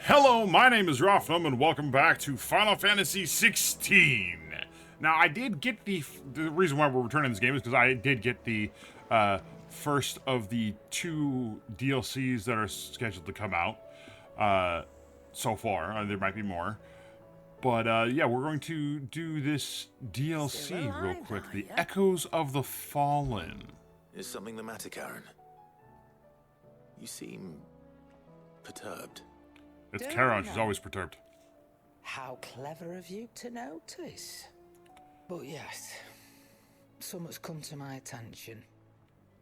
Hello, my name is Rothnum, and welcome back to Final Fantasy XVI. Now, I did get the reason why we're returning this game is because I did get the first of the two DLCs that are scheduled to come out so far. There might be more. But yeah, we're going to do this DLC real quick. The Echoes of the Fallen. Is something the matter, Karen? You seem perturbed. It's Charon, she's always perturbed. How clever of you to notice. But yes, something's come to my attention,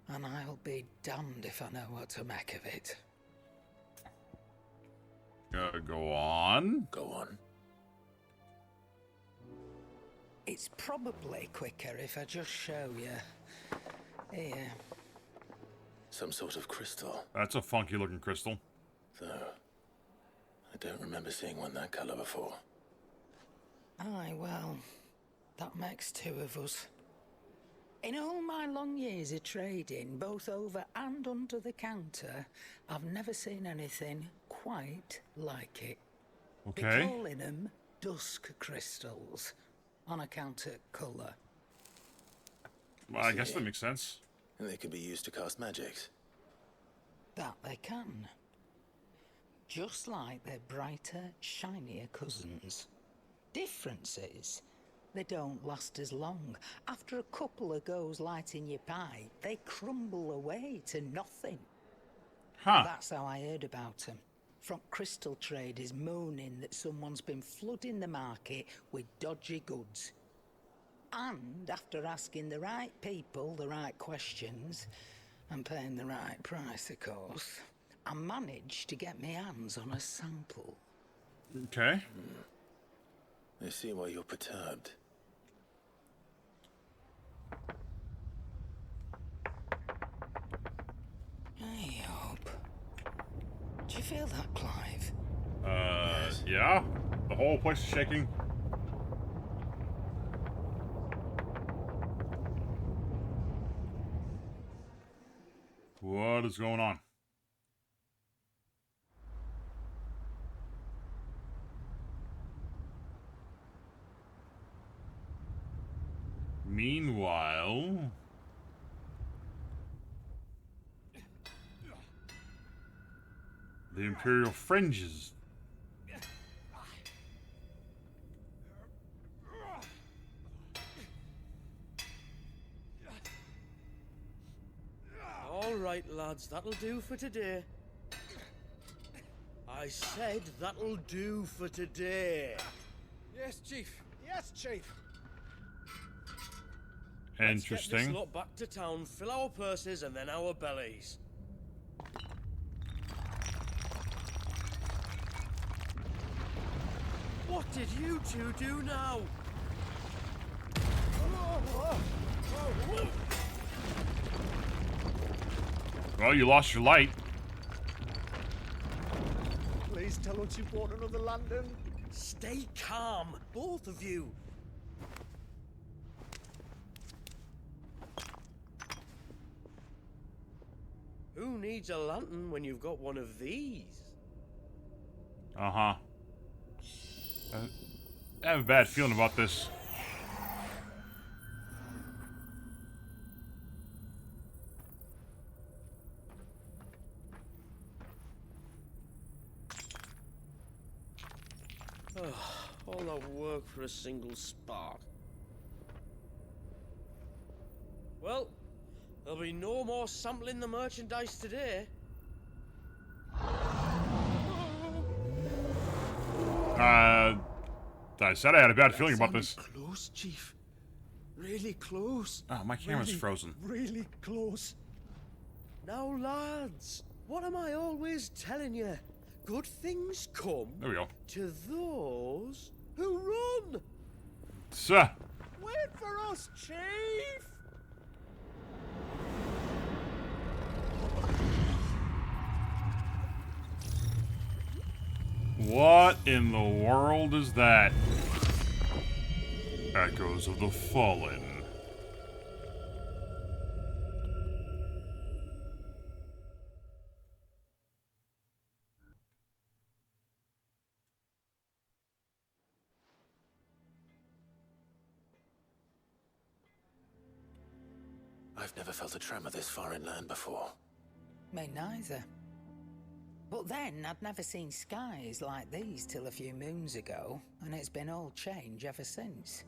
and I'll be damned if I know what to make of it. Go on. Go on. It's probably quicker if I just show you. Here. Some sort of crystal. That's a funky looking crystal. Though, I don't remember seeing one that color before. Aye, well, that makes two of us. In all my long years of trading, both over and under the counter, I've never seen anything quite like it. Okay. They're calling them dusk crystals, on account of colour. Well, I guess that makes sense. And they can be used to cast magics. That they can. Just like their brighter, shinier cousins. Difference is, they don't last as long. After a couple of goes lighting your pipe, they crumble away to nothing. Huh. That's how I heard about them. From crystal traders moaning that someone's been flooding the market with dodgy goods. And after asking the right people the right questions, and paying the right price, of course, I managed to get my hands on a sample. Okay. I see why you're perturbed. I hope. Do you feel that, Clive? Yeah. The whole place is shaking. What is going on? Meanwhile... the Imperial Fringes. All right, lads, that'll do for today. I said that'll do for today. Yes, Chief. Yes, Chief. Let's get this Interesting. lot back to town, fill our purses and then our bellies. What did you two do now? Well, you lost your light. Please tell us you bought another lantern. Stay calm, both of you. Who needs a lantern when you've got one of these? Uh-huh. I have a bad feeling about this. All that work for a single spark. Well, there'll be no more sampling the merchandise today. I said I had a bad feeling about this. Close, Chief. Really close. Oh, my camera's Really, frozen. Really close. Now, lads, what am I always telling you? Good things come There we go. to those who run. Sir. Wait for us, Chief. What in the world is that? Echoes of the Fallen. I've never felt a tremor this far inland before. Me neither. But then, I'd never seen skies like these till a few moons ago, and it's been all change ever since.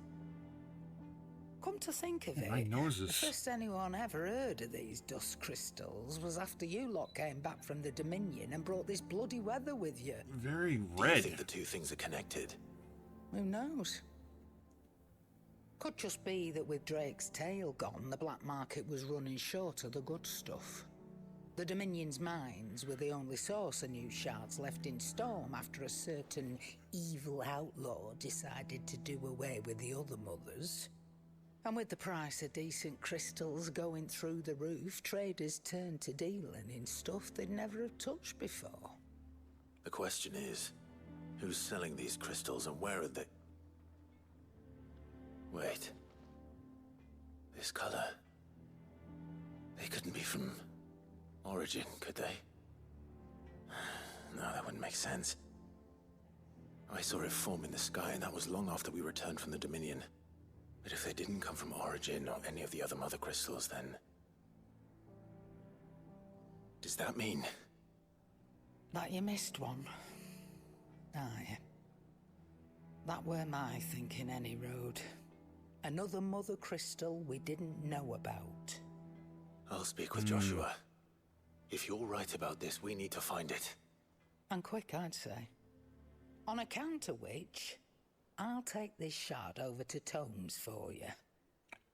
Come to think of My it, nose the is... first anyone ever heard of these dust crystals was after you lot came back from the Dominion and brought this bloody weather with you. very Do you red. think the two things are connected? Who knows? Could just be that with Drake's tail gone, the black market was running short of the good stuff. The Dominion's mines were the only source of new shards left in Storm after a certain evil outlaw decided to do away with the other mothers. And with the price of decent crystals going through the roof, traders turned to dealing in stuff they'd never have touched before. The question is, who's selling these crystals and where are they? Wait. This color. They couldn't be from Origin, could they? No, that wouldn't make sense. I saw it form in the sky, and that was long after we returned from the Dominion. But if they didn't come from Origin or any of the other mother crystals, then... does that mean... That you missed one. Aye. That were my thinking, any road. Another mother crystal we didn't know about. I'll speak with Joshua. If you're right about this, we need to find it. And quick, I'd say. On account of which, I'll take this shard over to Tomes for you.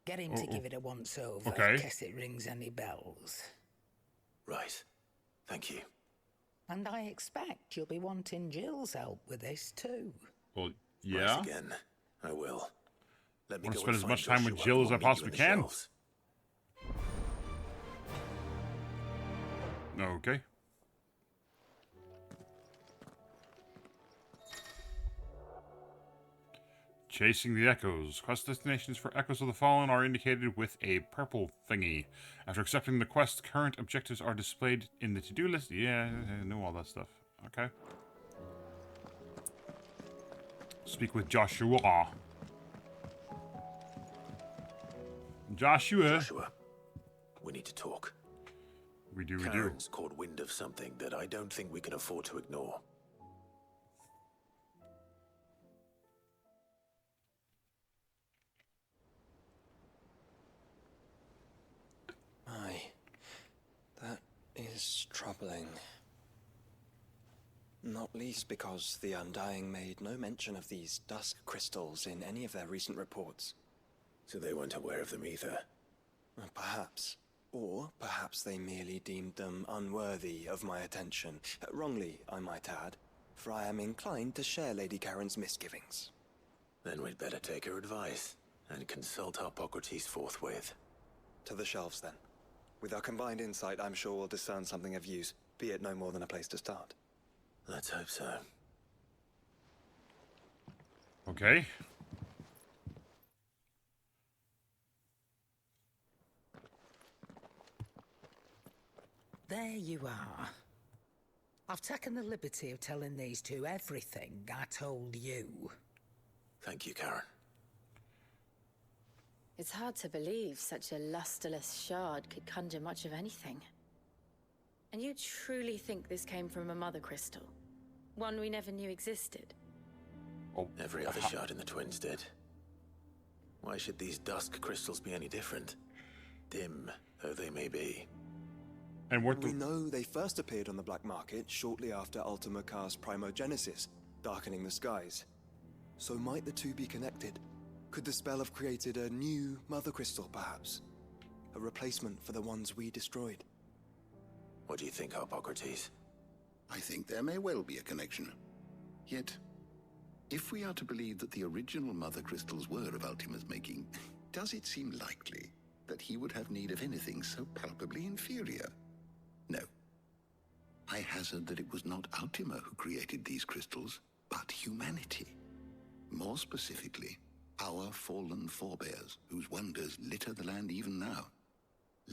Get him to give it a once-over, Okay. in case it rings any bells. Right. Thank you. And I expect you'll be wanting Jill's help with this, too. Well, yeah. Once again, I will. Let me I want go to spend and as find much time with Joshua, Jill and as I we'll meet you possibly in the can. shelves. Okay. Chasing the Echoes. Quest destinations for Echoes of the Fallen are indicated with a purple thingy. After accepting the quest, current objectives are displayed in the to-do list. Yeah, I know all that stuff. Okay. Speak with Joshua. Joshua, we need to talk. We do. Karen's caught wind of something that I don't think we can afford to ignore. That is troubling. Not least because the Undying made no mention of these dusk crystals in any of their recent reports. So they weren't aware of them either. Perhaps. Or perhaps they merely deemed them unworthy of my attention. Wrongly, I might add, for I am inclined to share Lady Karen's misgivings. Then we'd better take her advice and consult Hippocrates forthwith. To the shelves, then. With our combined insight, I'm sure we'll discern something of use, be it no more than a place to start. Let's hope so. Okay. There you are. I've taken the liberty of telling these two everything I told you. Thank you, Karen. It's hard to believe such a lusterless shard could conjure much of anything. And you truly think this came from a mother crystal? One we never knew existed? Oh, Every other shard in the Twins did. Why should these dusk crystals be any different? Dim though they may be. and what We the... know they first appeared on the black market shortly after Ultima Car's primogenesis, darkening the skies. So might the two be connected? Could the spell have created a new mother crystal, perhaps? A replacement for the ones we destroyed? What do you think, Hippocrates? I think there may well be a connection. Yet, if we are to believe that the original mother crystals were of Ultima's making, does it seem likely that he would have need of anything so palpably inferior? No. I hazard that it was not Ultima who created these crystals, but humanity. More specifically, our fallen forebears, whose wonders litter the land even now.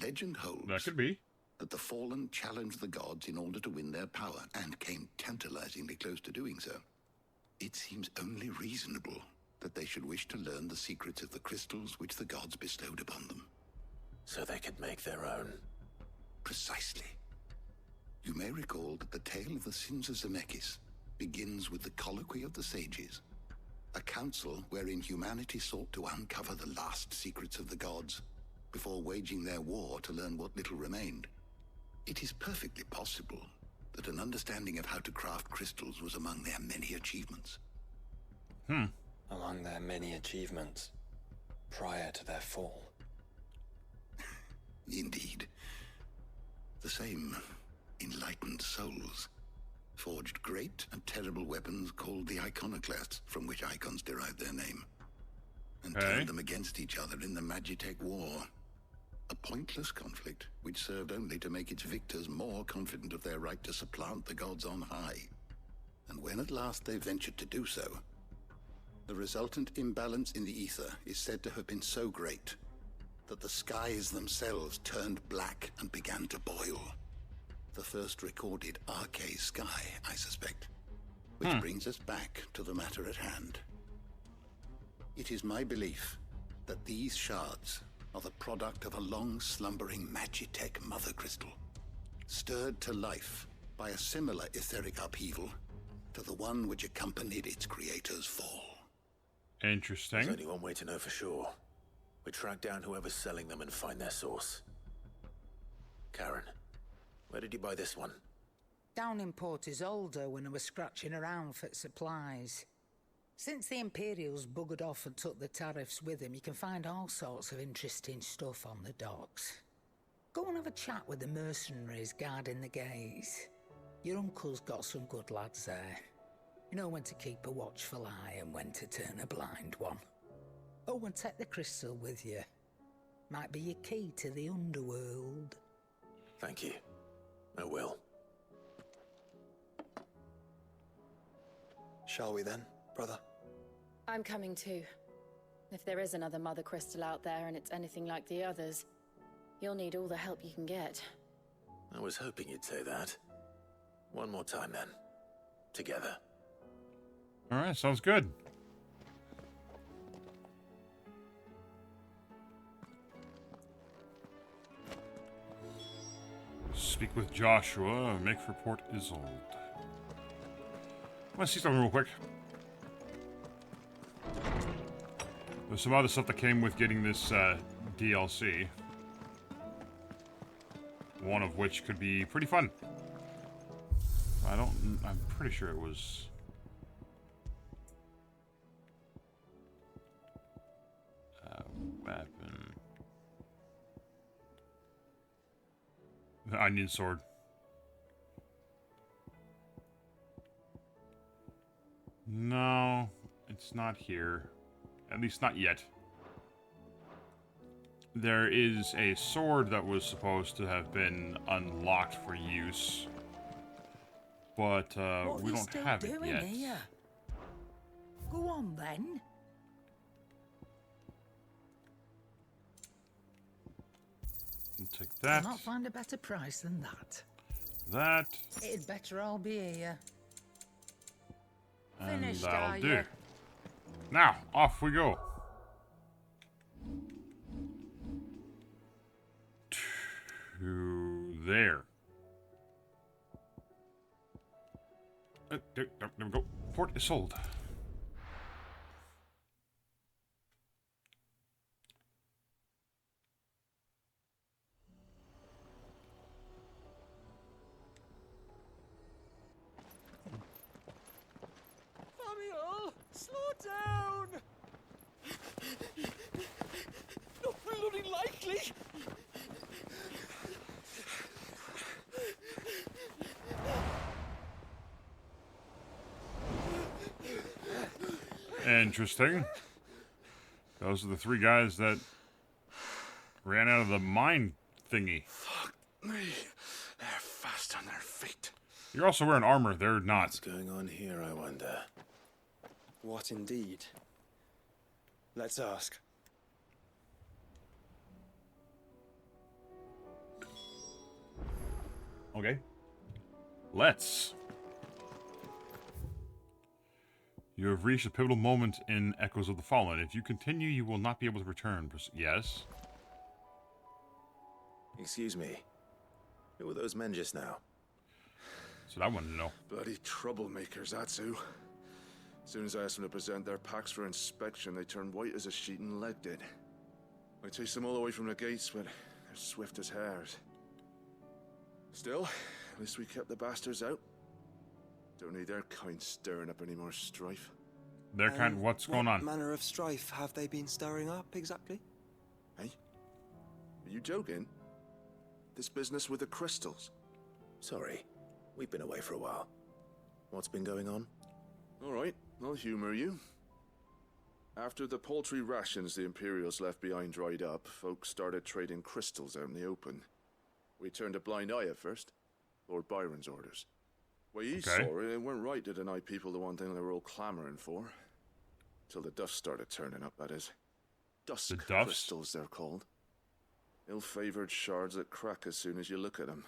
Legend holds That could be. that the fallen challenged the gods in order to win their power, and came tantalizingly close to doing so. It seems only reasonable that they should wish to learn the secrets of the crystals which the gods bestowed upon them. So they could make their own. Precisely. You may recall that the tale of the sins of Zemeckis begins with the Colloquy of the Sages, a council wherein humanity sought to uncover the last secrets of the gods before waging their war to learn what little remained. It is perfectly possible that an understanding of how to craft crystals was among their many achievements. Among their many achievements, prior to their fall. Indeed. The same enlightened souls forged great and terrible weapons called the iconoclasts, from which icons derive their name, and turned them against each other in the Magitech War. A pointless conflict which served only to make its victors more confident of their right to supplant the gods on high. And when at last they ventured to do so, the resultant imbalance in the ether is said to have been so great that the skies themselves turned black and began to boil. The first recorded arcane sky, I suspect. Which brings us back to the matter at hand. It is my belief that these shards are the product of a long-slumbering Magitech mother crystal, stirred to life by a similar etheric upheaval to the one which accompanied its creator's fall. Interesting. There's only one way to know for sure. We track down whoever's selling them and find their source. Karen, where did you buy this one? Down in Port Isolde when I was scratching around for supplies. Since the Imperials buggered off and took the tariffs with them, you can find all sorts of interesting stuff on the docks. Go and have a chat with the mercenaries guarding the gates. Your uncle's got some good lads there. You know when to keep a watchful eye and when to turn a blind one. Oh, and take the crystal with you. Might be your key to the underworld. Thank you. I will. Shall we then, brother? I'm coming too. If there is another mother crystal out there and it's anything like the others, you'll need all the help you can get. I was hoping you'd say that. One more time then. Together. Alright, sounds good. Speak with Joshua, make for Port Isolde. Let's see something real quick. There's some other stuff that came with getting this DLC. One of which could be pretty fun. I'm pretty sure it was... weapon. The onion sword. No, it's not here. At least not yet. There is a sword that was supposed to have been unlocked for use. But we don't have it yet. Here? Go on then. We'll take that. I'll not find a better price than that. That. It'd better all be here. And Finished, that'll are do. you? Now, off we go. To there. There we go. Port Isolde. Samuel, slow down! Not bloody likely! Interesting. Those are the three guys that ran out of the mine thingy. Fuck me. They're fast on their feet. You're also wearing armor. They're not. What's going on here, I wonder? What indeed? Let's ask. Okay. Let's. You have reached a pivotal moment in Echoes of the Fallen. If you continue, you will not be able to return. Yes. Excuse me. Who were those men just now? So I wanted to know. Bloody troublemakers, that's who. As soon as I asked them to present their packs for inspection, they turned white as a sheet and legged it. I chased them all away from the gates, but they're swift as hares. Still, at least we kept the bastards out. Don't need their kind stirring up any more strife. Their kind, what's going on? What manner of strife have they been stirring up, exactly? Hey? Are you joking? This business with the crystals? Sorry, we've been away for a while. What's been going on? All right, I'll humor you. After the paltry rations the Imperials left behind dried up, folks started trading crystals out in the open. We turned a blind eye at first. Lord Byron's orders. Well, he saw it, it weren't right to deny people the one thing they were all clamoring for. Till the dust started turning up, that is. Dusk crystals, they're called. Ill-favored shards that crack as soon as you look at them.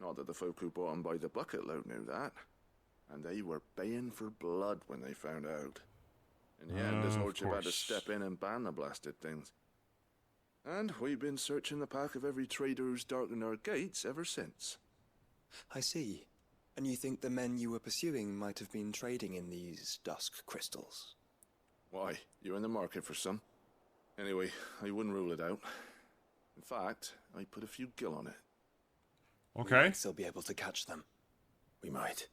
Not that the folk who bought them by the bucket load knew that. And they were baying for blood when they found out. In the end, his lordship had to step in and ban the blasted things. And we've been searching the pack of every trader who's darkened our gates ever since. I see. And you think the men you were pursuing might have been trading in these dusk crystals? Why? You're in the market for some. Anyway, I wouldn't rule it out. In fact, I put a few gil on it. Okay. We might still be able to catch them. We might.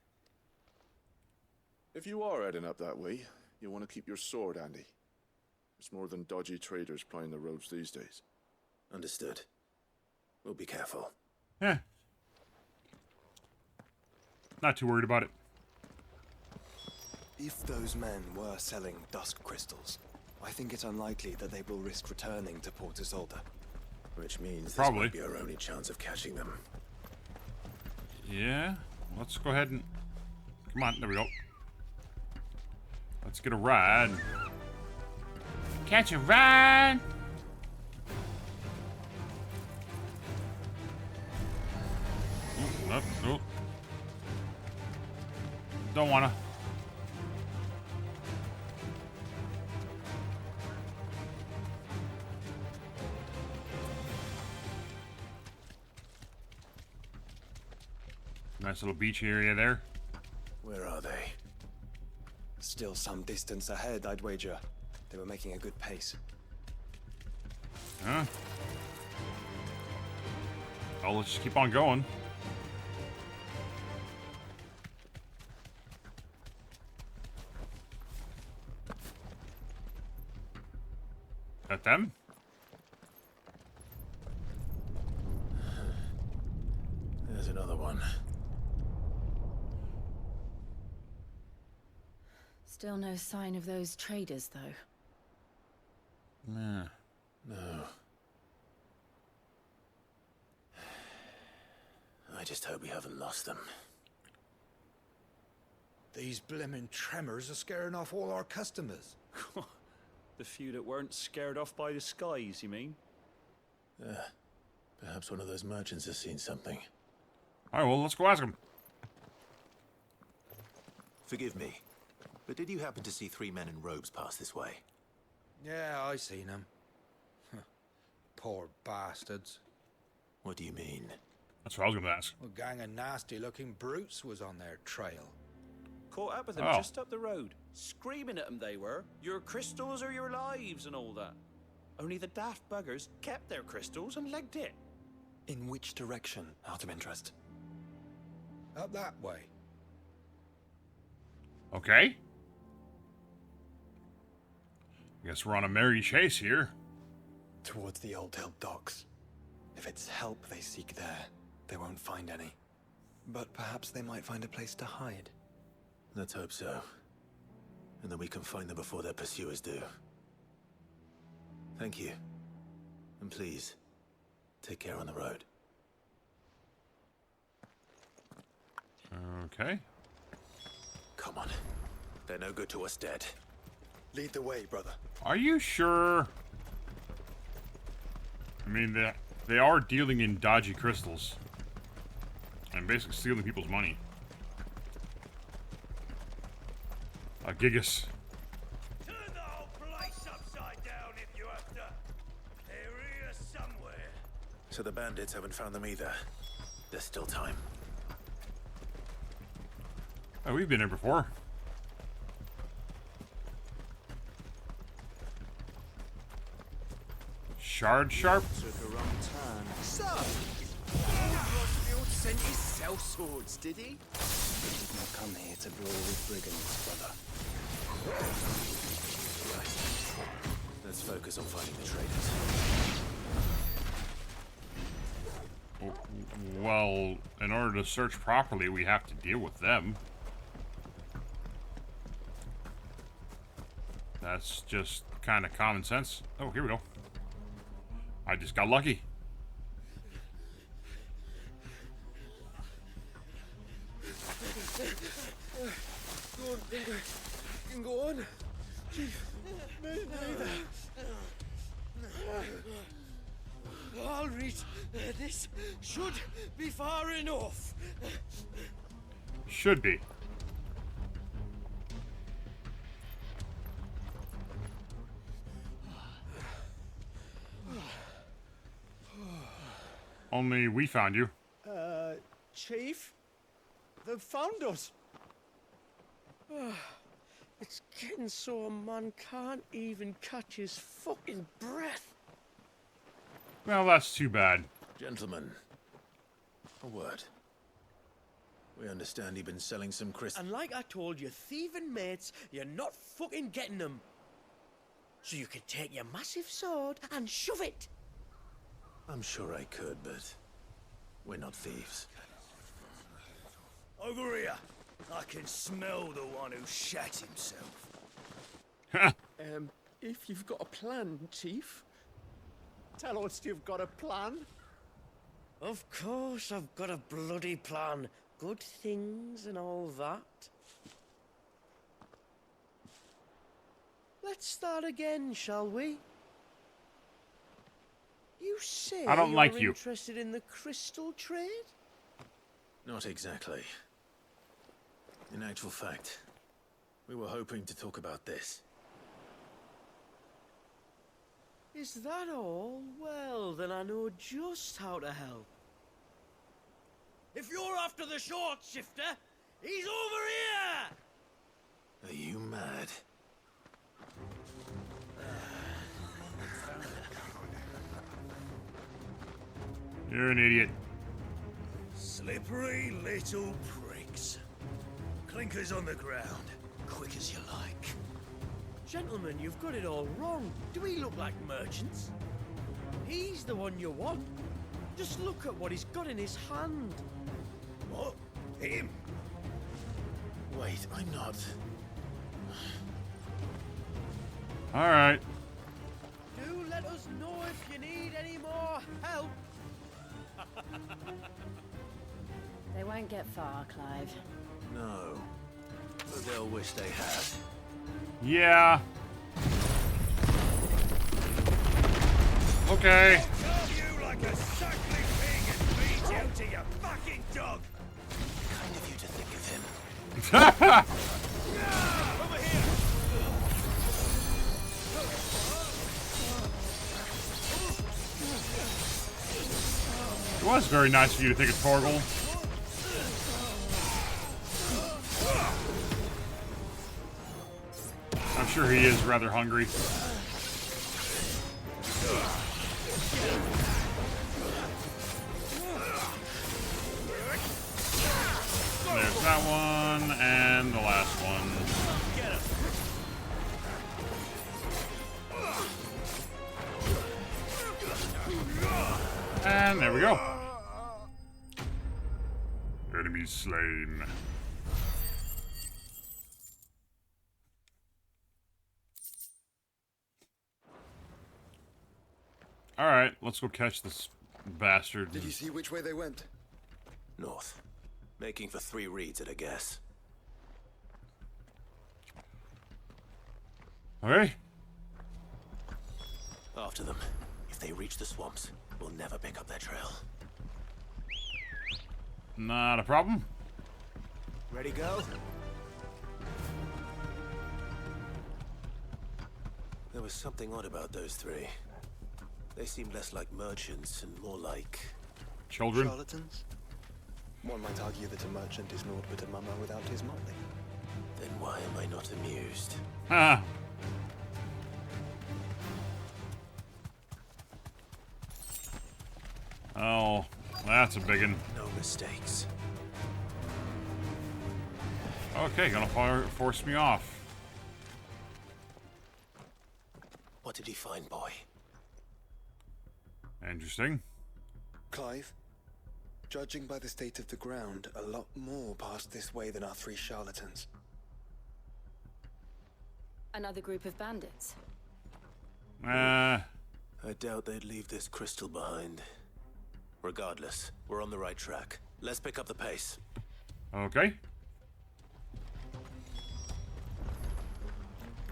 If you are heading up that way, you want to keep your sword handy. There's more than dodgy traders plying the roads these days. Understood. We'll be careful. Yeah. Not too worried about it. If those men were selling dusk crystals, I think it's unlikely that they will risk returning to Port Isolde. Which means Probably. this might be our only chance of catching them. Yeah. Let's go ahead and... Come on, there we go. Let's get a ride. Catch a ride! Oh. Don't wanna. Nice little beach area there. Where are they? Still some distance ahead, I'd wager. They were making a good pace. Huh? Oh, let's just keep on going. At them? There's another one. Still no sign of those traders, though. Nah. No. I just hope we haven't lost them. These blimmin' tremors are scaring off all our customers. The few that weren't scared off by the skies, you mean? Perhaps one of those merchants has seen something. Alright, well, let's go ask him. Forgive me, but did you happen to see 3 men in robes pass this way? Yeah, I seen them. Poor bastards. What do you mean? That's what I was going to ask. A gang of nasty-looking brutes was on their trail. Caught up with them just up the road. Screaming at them they were. Your crystals are your lives and all that. Only the daft buggers kept their crystals and legged it. In which direction, out of interest? Up that way. Okay. Guess we're on a merry chase here. Towards the Old Hill docks. If it's help they seek there, they won't find any. But perhaps they might find a place to hide. Let's hope so. And that we can find them before their pursuers do. Thank you. And please, take care on the road. Okay. Come on. They're no good to us dead. Lead the way, brother. Are you sure? I mean, they are dealing in dodgy crystals. And basically stealing people's money. Gigas. Turn the whole place upside down if you have to. They're here somewhere. So the bandits haven't found them either. There's still time. Oh, we've been here before. Shard sharp. Took a wrong turn. So, Rosfield sent his cell swords, did he? We did not come here to brawl with brigands, brother. Right. Let's focus on finding the traitors. Well, in order to search properly, we have to deal with them. That's just kind of common sense. Oh, here we go. I just got lucky. Go on, you can go on. Chief, neither. I'll reach. This should be far enough. Should be. Only we found you. Chief? They've found us. It's getting so a man can't even catch his fucking breath. Well, that's too bad. Gentlemen, a word. We understand you've been selling some crystals. And like I told your thieving mates, you're not fucking getting them. So you can take your massive sword and shove it. I'm sure I could, but we're not thieves. Over here. I can smell the one who shat himself. If you've got a plan, Chief. Tell us you've got a plan. Of course I've got a bloody plan. Good things and all that. Let's start again, shall we? You say I don't like you're you. interested in the crystal trade? Not exactly. In actual fact, we were hoping to talk about this. Is that all? Well, then I know just how to help. If you're after the short shifter, he's over here! Are you mad? You're an idiot. Slippery little pricks. Clinkers on the ground, quick as you like. Gentlemen, you've got it all wrong. Do we look like merchants? He's the one you want. Just look at what he's got in his hand. What? Him? Wait, I'm not. All right. Do let us know if you need any more help. They won't get far, Clive. No. But they'll wish they had. Yeah. Okay. Carve you like a suckling pig and feed you to your fucking dog. Kind of you to think of him. Over here. It was very nice of you to think of Torgal. I'm sure he is rather hungry. There's that one, and the last one. And there we go. Enemy slain. Alright, let's go catch this bastard. Did you see which way they went? North. Making for 3 reeds at a guess. Okay. After them. If they reach the swamps, we'll never pick up their trail. Not a problem. Ready, go? There was something odd about those 3. They seem less like merchants and more like... children? Charlatans? One might argue that a merchant is naught but a mummer without his motley. Then why am I not amused? Ah. Oh, that's a biggin. No mistakes. Okay, gonna force me off. What did he find, boy? Interesting. Clive, judging by the state of the ground, a lot more passed this way than our 3 charlatans. Another group of bandits. I doubt they'd leave this crystal behind. Regardless, we're on the right track. Let's pick up the pace. Okay.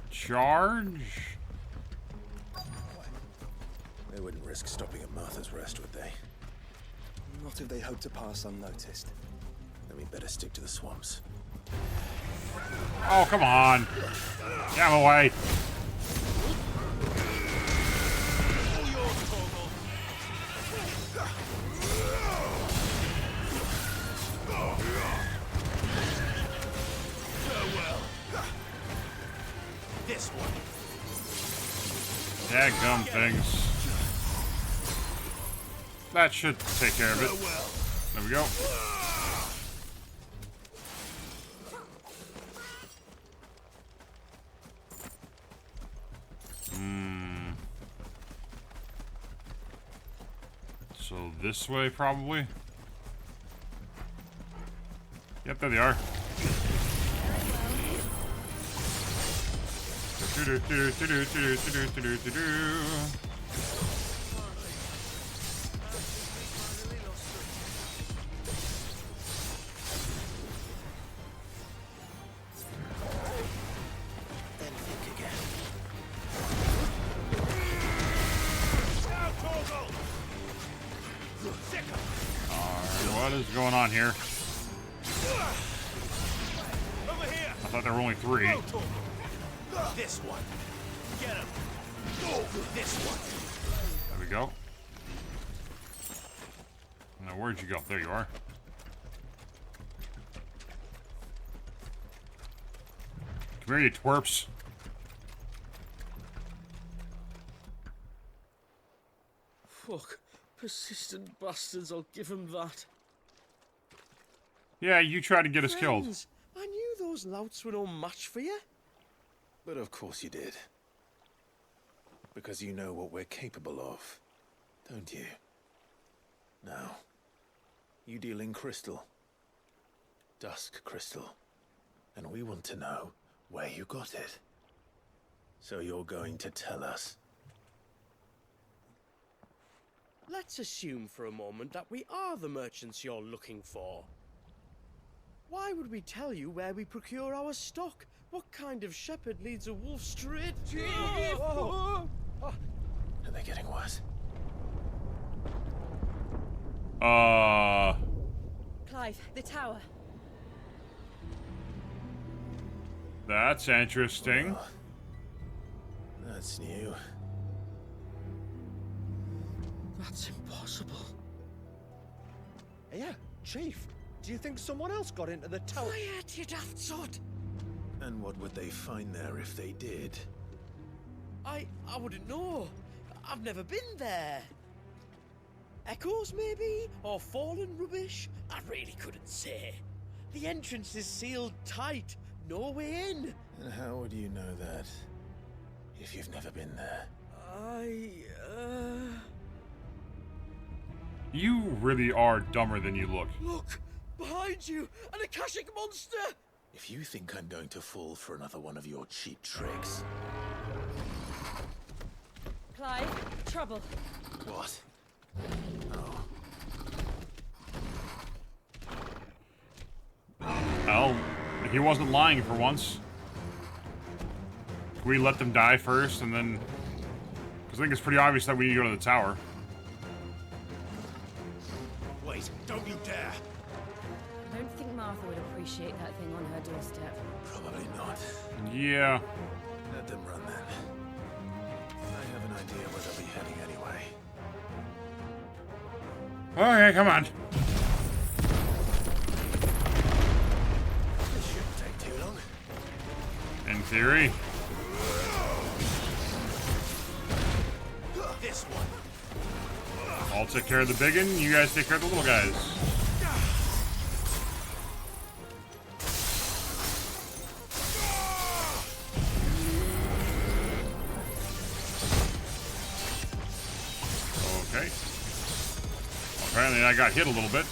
Charge. They wouldn't risk stopping at Martha's Rest, would they? Not if they hope to pass unnoticed. Then we'd better stick to the swamps. Oh, come on. Get him away. This one. Daggum things. That should take care of it. There we go. So this way, probably. Yep, there they are. Then think again. What is going on here? Over here. I thought there were only 3. This one. Get him. This one. There we go. Now, where'd you go? There you are. Come here, you twerps. Fuck. Persistent bastards, I'll give him that. Yeah, you tried to get us killed. Friends, I knew those louts were no match for you. But of course you did. Because you know what we're capable of, don't you? Now, you deal in crystal. Dusk crystal. And we want to know where you got it. So you're going to tell us. Let's assume for a moment that we are the merchants you're looking for. Why would we tell you where we procure our stock? What kind of shepherd leads a wolf straight? Are they getting worse? Clive, the tower. That's interesting. Oh, that's new. That's impossible. Yeah, Chief. Do you think someone else got into the tower? Quiet, you daft sod! And what would they find there if they did? I wouldn't know. I've never been there. Echoes, maybe? Or fallen rubbish? I really couldn't say. The entrance is sealed tight. No way in. And how would you know that? If you've never been there? You really are dumber than you look. Look! Behind you! An Akashic monster! If you think I'm going to fall for another one of your cheap tricks... Clive, trouble. What? Oh. Well, he wasn't lying for once. We let them die first, and then... Because I think it's pretty obvious that we need to go to the tower. Wait, don't you dare! I don't think Martha would appreciate that thing on her doorstep. Probably not. Yeah. Let them run then. I have an idea where they'll be heading anyway. Okay, come on. This shouldn't take too long. In theory. This one. I'll take care of the big one. You guys take care of the little guys. Okay. Apparently I got hit a little bit.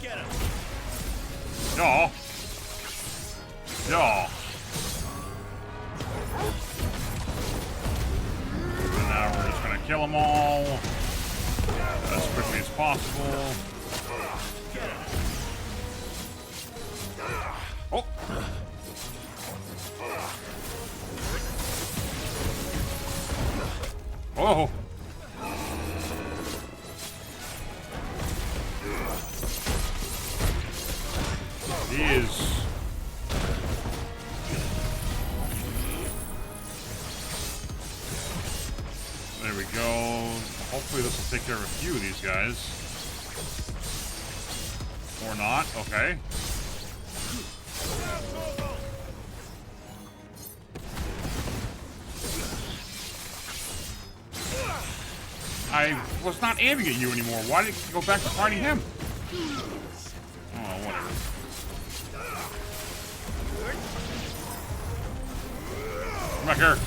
Get him. Y'all. Y'all. And now we're just gonna kill them all as quickly as possible. Oh! Oh! He is. There we go. Hopefully this will take care of a few of these guys. Or not. Okay. I was not aiming at you anymore. Why did you go back to fighting him? Oh, whatever. Come back here.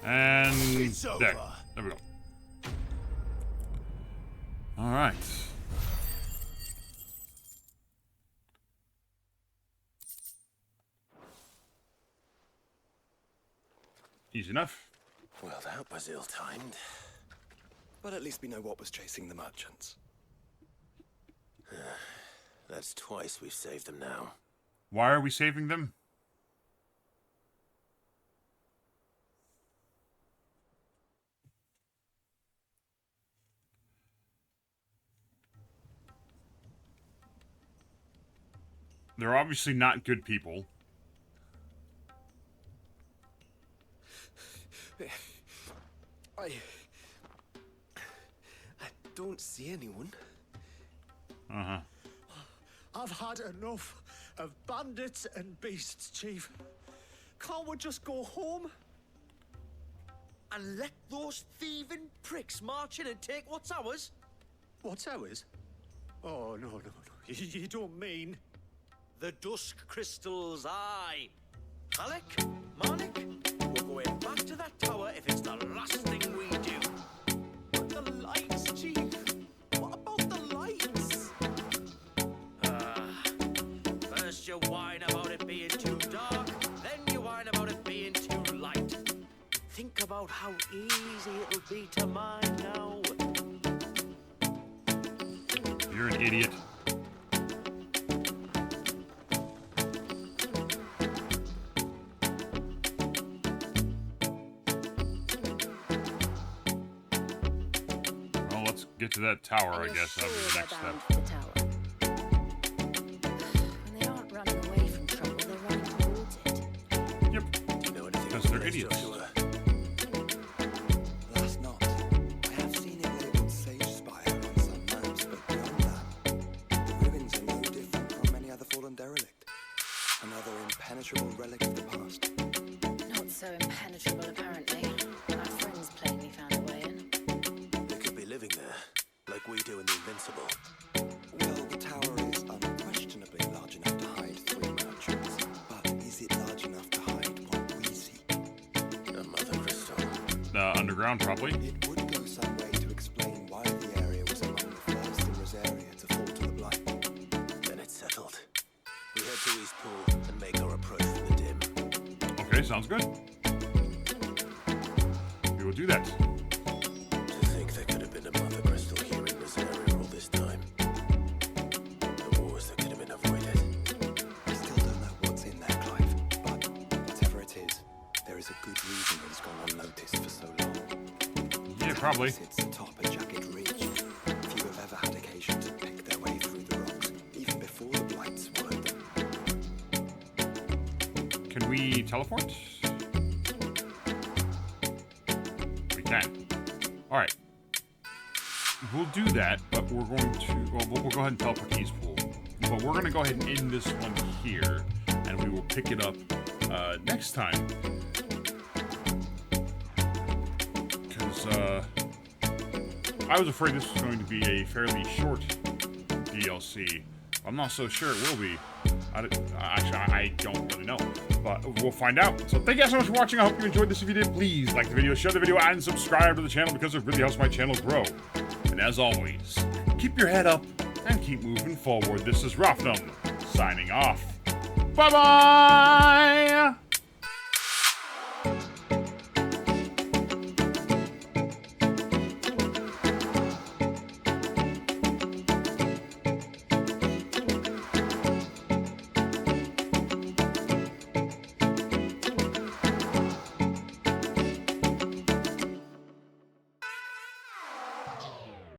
And there. There we go. All right. Easy enough. Well, that was ill-timed. But at least we know what was chasing the merchants. That's twice we've saved them now. Why are we saving them? They're obviously not good people. I don't see anyone. Uh-huh. I've had enough of bandits and beasts, Chief. Can't we just go home? And let those thieving pricks march in and take what's ours? What's ours? Oh, no. You don't mean... The dusk crystals, aye. Alec, Marnik, we're going back to that tower if it's the last thing we do. But the lights, Chief. What about the lights? First you whine about it being too dark, then you whine about it being too light. Think about how easy it'll be to mine now. You're an idiot. Well, let's get to that tower, I guess. That'll be the next step. When they aren't running away from trouble, they're running towards it. Yep. Do you know anything? Because they're idiots. Last not. I have seen it labeled Sage Spire on some maps, but beyond that, the ruins are no different from any other fallen derelict. Another impenetrable relic of the past. Not so impenetrable, apparently. Our friends plainly found a way in. They could be living there, like we do in the Invincible. Well, the tower is unquestionably large enough to hide 3 merchants. But is it large enough to hide what we see? A mother crystal. Underground, probably. It would go some way to explain why the area was among the first in Rosaria to fall to the blight. Then it's settled. We head to East Pool and make our approach from the dim. Okay, sounds good. We will do that. To think there could have been a mother crystal here in Rosaria all this time. The wars that could have been avoided. I still don't know what's in there, Clive. But whatever it is, there is a good reason it's gone unnoticed for so long. Yeah, probably. Sits atop a jagged ridge. Few have ever had occasion to pick their way through the rocks, even before the blight swallowed them. we teleport? We can. Alright. We'll do that, but we're going to... Well, we'll go ahead and teleport to East Pool. But we're going to go ahead and end this one here, and we will pick it up next time. Because I was afraid this was going to be a fairly short DLC. I'm not so sure it will be. Actually, I don't really know, but we'll find out. So thank you guys so much for watching. I hope you enjoyed this. If you did, please like the video, share the video, and subscribe to the channel because it really helps my channel grow. And as always, keep your head up and keep moving forward. This is Rafnum, signing off. Bye-bye!